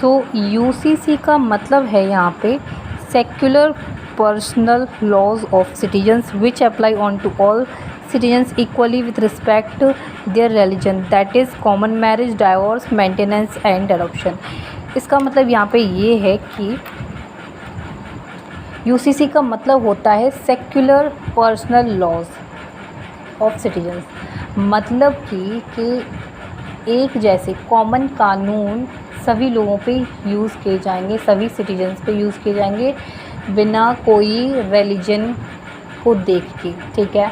सो UCC का मतलब है यहाँ पे secular personal laws of citizens which apply on to all citizens equally with respect to their religion, that is common marriage, divorce, maintenance and adoption। इसका मतलब यहाँ पे ये है कि यूसीसी का मतलब होता है secular personal laws of citizens, मतलब कि एक जैसे कॉमन कानून सभी लोगों पे यूज़ किए जाएंगे, सभी सिटीजन्स पे यूज़ किए जाएंगे बिना कोई रिलीजन को देख के, ठीक है।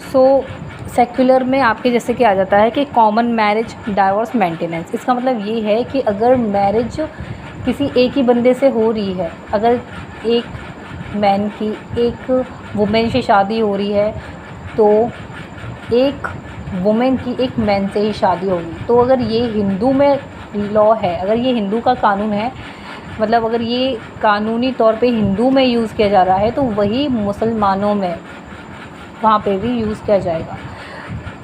सो सेक्युलर में आपके जैसे कि आ जाता है कि कॉमन मैरिज, डाइवोर्स, मेंटेनेंस। इसका मतलब ये है कि अगर मैरिज किसी एक ही बंदे से हो रही है, अगर एक मैन की एक वुमेन से शादी हो रही है तो एक वुमेन की एक मैन से ही शादी होगी। तो अगर ये हिंदू में लॉ है, अगर ये हिंदू का कानून है, मतलब अगर ये कानूनी तौर पे हिंदू में यूज़ किया जा रहा है तो वही मुसलमानों में वहाँ पे भी यूज़ किया जाएगा।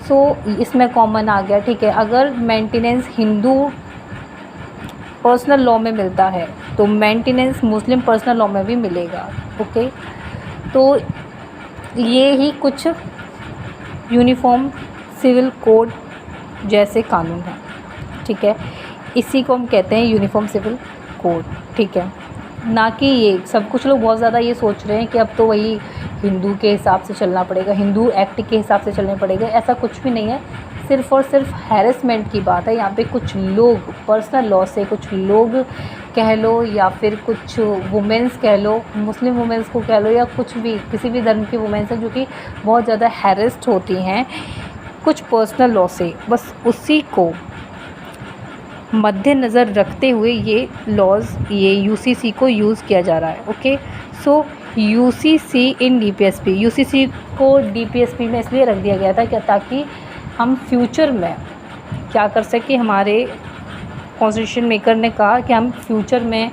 सो इसमें कॉमन आ गया, ठीक है। अगर मेंटेनेंस हिंदू पर्सनल लॉ में मिलता है तो मेंटेनेंस मुस्लिम पर्सनल लॉ में भी मिलेगा, ओके। तो ये ही कुछ यूनिफॉर्म सिविल कोड जैसे कानून हैं, ठीक है। इसी को हम कहते हैं यूनिफॉर्म सिविल कोड, ठीक है। ना कि ये सब कुछ लोग बहुत ज़्यादा ये सोच रहे हैं कि अब तो वही हिंदू के हिसाब से चलना पड़ेगा, हिंदू एक्ट के हिसाब से चलना पड़ेगा। ऐसा कुछ भी नहीं है, सिर्फ़ और सिर्फ हैरेसमेंट की बात है। यहाँ पे कुछ लोग पर्सनल लॉ से, कुछ लोग कह लो या फिर कुछ वुमेंस कह लो, मुस्लिम वुमेंस को कह लो या कुछ भी किसी भी धर्म की वुमेंस हैं जो कि बहुत ज़्यादा हैरेस्ड होती हैं कुछ पर्सनल लॉ से, बस उसी को मद्देनज़र रखते हुए ये लॉज़, ये यूसीसी को यूज़ किया जा रहा है, ओके। सो यूसीसी इन डीपीएसपी, यूसीसी को डीपीएसपी में इसलिए रख दिया गया था क्या, ताकि हम फ्यूचर में क्या कर सकें। हमारे कॉन्स्टिट्यूशन मेकर ने कहा कि हम फ्यूचर में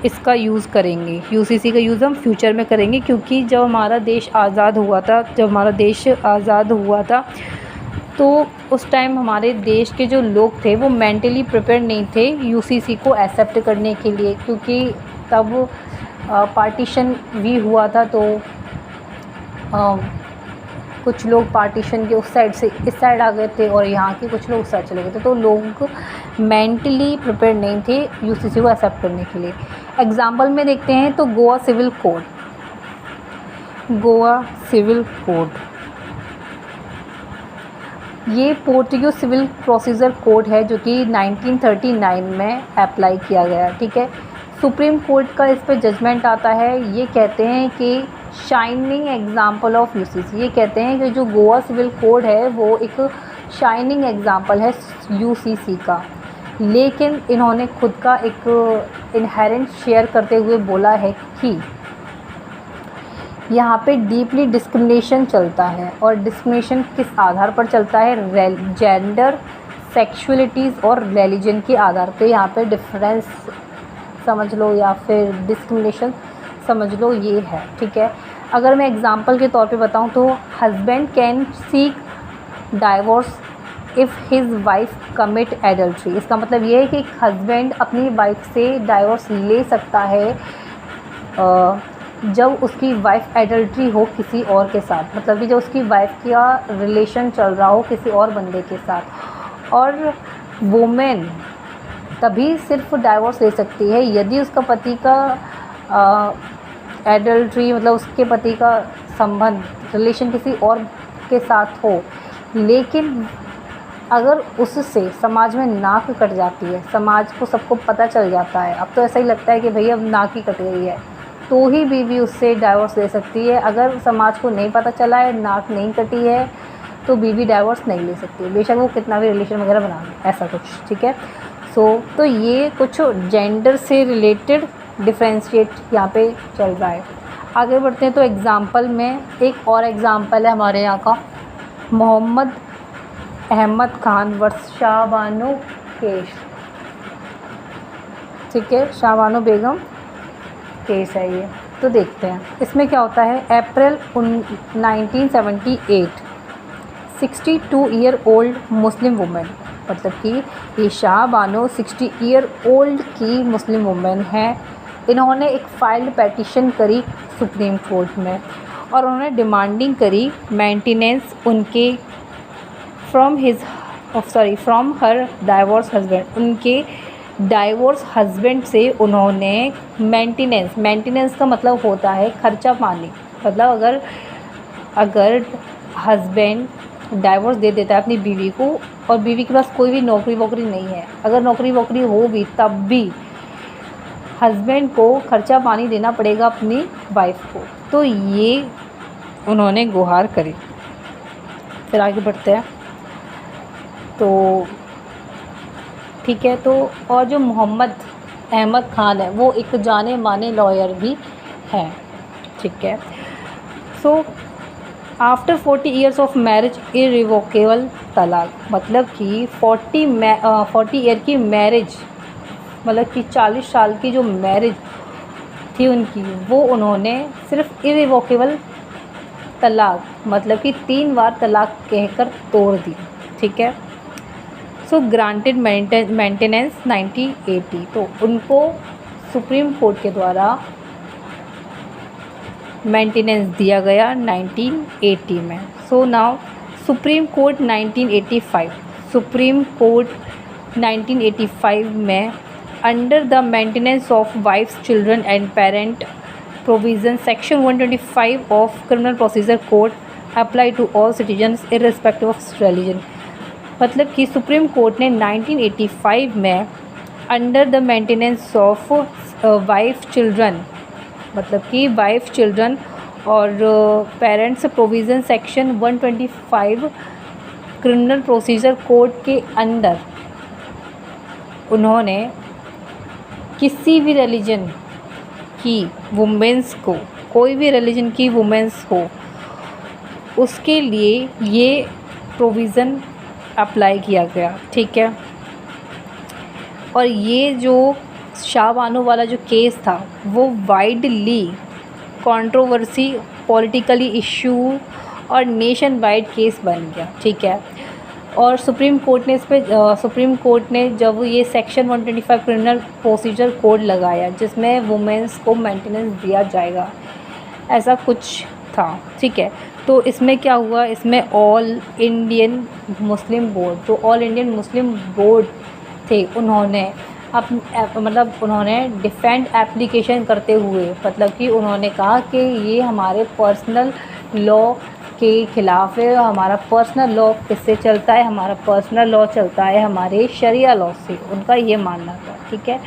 इसका यूज़ करेंगे, यूसीसी का यूज़ हम फ्यूचर में करेंगे, क्योंकि जब हमारा देश आज़ाद हुआ था तो उस टाइम हमारे देश के जो लोग थे वो मेंटली प्रिपेयर नहीं थे यूसीसी को एक्सेप्ट करने के लिए, क्योंकि तब पार्टीशन भी हुआ था। तो कुछ लोग पार्टीशन के उस साइड से इस साइड आ गए थे और यहाँ के कुछ लोग उस साइड चले गए थे, तो लोग मेंटली प्रिपेयर नहीं थे यूसीसी को एक्सेप्ट करने के लिए। एग्जाम्पल में देखते हैं तो गोवा सिविल कोड, ये पोर्टुगीज सिविल प्रोसीजर कोड है जो कि 1939 में अप्लाई किया गया, ठीक है। सुप्रीम कोर्ट का इस पर जजमेंट आता है, ये कहते हैं कि शाइनिंग एग्जाम्पल ऑफ यूसीसी, ये कहते हैं कि जो गोवा सिविल कोड है वो एक शाइनिंग एग्जाम्पल है यूसीसी का। लेकिन इन्होंने खुद का एक इनहेरेंट शेयर करते हुए बोला है कि यहाँ पे डीपली डिस्क्रिमिनेशन चलता है, और डिस्क्रिमिनेशन किस आधार पर चलता है, जेंडर, सेक्सुअलिटीज़ और रिलीजन के आधार पे यहाँ पे डिफरेंस समझ लो या फिर डिस्क्रिमिनेशन समझ लो, ये है, ठीक है। अगर मैं एग्जांपल के तौर पे बताऊँ तो husband can seek divorce if his wife commit adultery. इसका मतलब ये है कि हस्बैंड अपनी वाइफ से डाइवोर्स ले सकता है जब उसकी वाइफ एडल्ट्री हो किसी और के साथ, मतलब कि जब उसकी वाइफ का रिलेशन चल रहा हो किसी और बंदे के साथ। और वुमेन तभी सिर्फ डाइवोर्स ले सकती है यदि उसका पति का एडल्ट्री, मतलब उसके पति का संबंध, रिलेशन किसी और के साथ हो। लेकिन अगर उससे समाज में नाक कट जाती है, समाज को सबको पता चल जाता है, अब तो ऐसा ही लगता है कि भैया अब नाक ही कट गई है, तो ही बीवी उससे डाइवोर्स ले सकती है। अगर समाज को नहीं पता चला है, नाक नहीं कटी है, तो बीवी डाइवोर्स नहीं ले सकती, बेशक वो कितना भी रिलेशन वगैरह बना ले, ऐसा कुछ, ठीक है। तो ये कुछ जेंडर से रिलेटेड डिफ्रेंशिएट यहाँ पे चल रहा है। आगे बढ़ते हैं तो एग्ज़ाम्पल में एक और एग्ज़ाम्पल है हमारे यहाँ का, मोहम्मद अहमद खान वर्सेस शाहबानो केस, ठीक है, शाहबानो बेगम केस है ये। तो देखते हैं इसमें क्या होता है। अप्रैल 1978, 62 ईयर ओल्ड मुस्लिम वुमेन मतलब कि ये शाह बानो 60 ईयर ओल्ड की मुस्लिम वुमेन है। इन्होंने एक फाइल्ड पेटिशन करी सुप्रीम कोर्ट में और उन्होंने डिमांडिंग करी मेंटेनेंस उनके फ्रॉम हर डाइवोर्स हस्बैंड। उनके डाइवोर्स हस्बैंड से उन्होंने मेंटेनेंस का मतलब होता है खर्चा पानी। मतलब अगर हस्बैंड डाइवोर्स दे देता है अपनी बीवी को और बीवी के पास कोई भी नौकरी वोकरी नहीं है, अगर नौकरी वोकरी हो भी तब भी हस्बैंड को खर्चा पानी देना पड़ेगा अपनी वाइफ को। तो ये उन्होंने गुहार करी। फिर आगे बढ़ते हैं। तो ठीक है, तो और जो मोहम्मद अहमद ख़ान है वो एक जाने माने लॉयर भी हैं। ठीक है। So after 40 years of marriage irrevocable तलाक, मतलब कि 40 ईयर की मैरिज, मतलब कि 40 साल की जो मैरिज थी उनकी, वो उन्होंने सिर्फ इरिवोकेबल तलाक मतलब कि 3 बार तलाक कहकर तोड़ दी। ठीक है। सो ग्रांटेड मेंटेनेंस 1980, तो उनको सुप्रीम कोर्ट के द्वारा मेंटेनेंस दिया गया 1980 में। सो नाउ सुप्रीम कोर्ट 1985 में under the maintenance of wife's children and parent provision section 125 of criminal procedure code apply to all citizens irrespective of religion. मतलब कि सुप्रीम कोर्ट ने 1985 में under the maintenance of wife children, मतलब कि wife children और parents provision section 125 criminal procedure code के अंदर उन्होंने किसी भी रिलीजन की वुमेंस को, कोई भी रिलीजन की वुमेंस हो, उसके लिए ये प्रोविज़न अप्लाई किया गया। ठीक है। और ये जो शाह बानो वाला जो केस था वो वाइडली कंट्रोवर्सी, पॉलिटिकली इशू और नेशन वाइड केस बन गया। ठीक है। और सुप्रीम कोर्ट ने जब ये सेक्शन 125 क्रिमिनल प्रोसीजर कोड लगाया जिसमें वुमेंस को मेंटेनेंस दिया जाएगा, ऐसा कुछ था। ठीक है। तो इसमें क्या हुआ, इसमें ऑल इंडियन मुस्लिम बोर्ड थे, उन्होंने उन्होंने डिफेंड एप्लीकेशन करते हुए, मतलब कि उन्होंने कहा कि ये हमारे पर्सनल लॉ के ख़िलाफ़ है। हमारा पर्सनल लॉ किससे चलता है, हमारा पर्सनल लॉ चलता है हमारे शरिया लॉ से, उनका ये मानना था। ठीक है।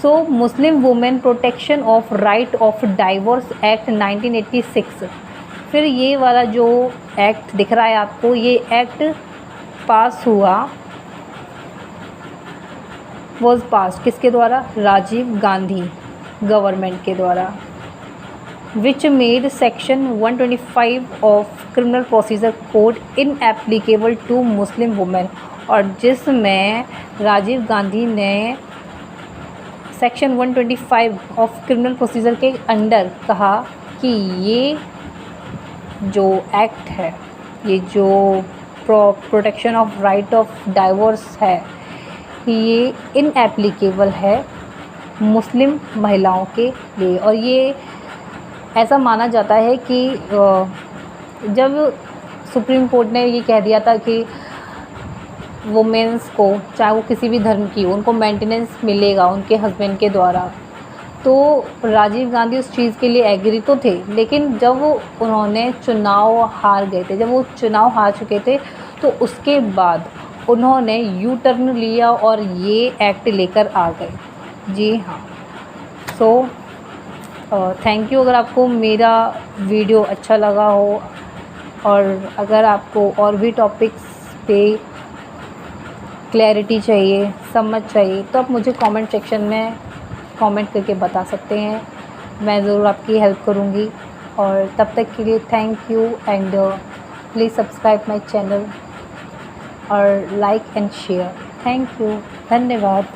So Muslim women protection of right of divorce act 1986, फिर ये वाला जो एक्ट दिख रहा है आपको, ये एक्ट वॉज पास किसके द्वारा, राजीव गांधी गवर्नमेंट के द्वारा, which made section 125 of criminal procedure code inapplicable to Muslim women, और जिसमें राजीव गांधी ने सेक्शन 125 ऑफ क्रिमिनल प्रोसीजर के अंडर कहा कि ये जो एक्ट है, ये जो protection of right of divorce है, ये इनएप्लीकेबल है मुस्लिम महिलाओं के लिए। और ये ऐसा माना जाता है कि जब सुप्रीम कोर्ट ने ये कह दिया था कि वुमेन्स को, चाहे वो किसी भी धर्म की हो, उनको मेंटेनेंस मिलेगा उनके हस्बैंड के द्वारा, तो राजीव गांधी उस चीज़ के लिए एग्री तो थे, लेकिन जब उन्होंने चुनाव हार गए थे, जब वो चुनाव हार चुके थे, तो उसके बाद उन्होंने यू टर्न लिया और ये एक्ट लेकर आ गए। जी हाँ। So thank you. अगर आपको मेरा वीडियो अच्छा लगा हो और अगर आपको और भी टॉपिक्स पे क्लैरिटी चाहिए, समझ चाहिए, तो आप मुझे कमेंट सेक्शन में कमेंट करके बता सकते हैं। मैं ज़रूर आपकी हेल्प करूँगी। और तब तक के लिए thank you and please subscribe my channel और like and share. Thank you. धन्यवाद।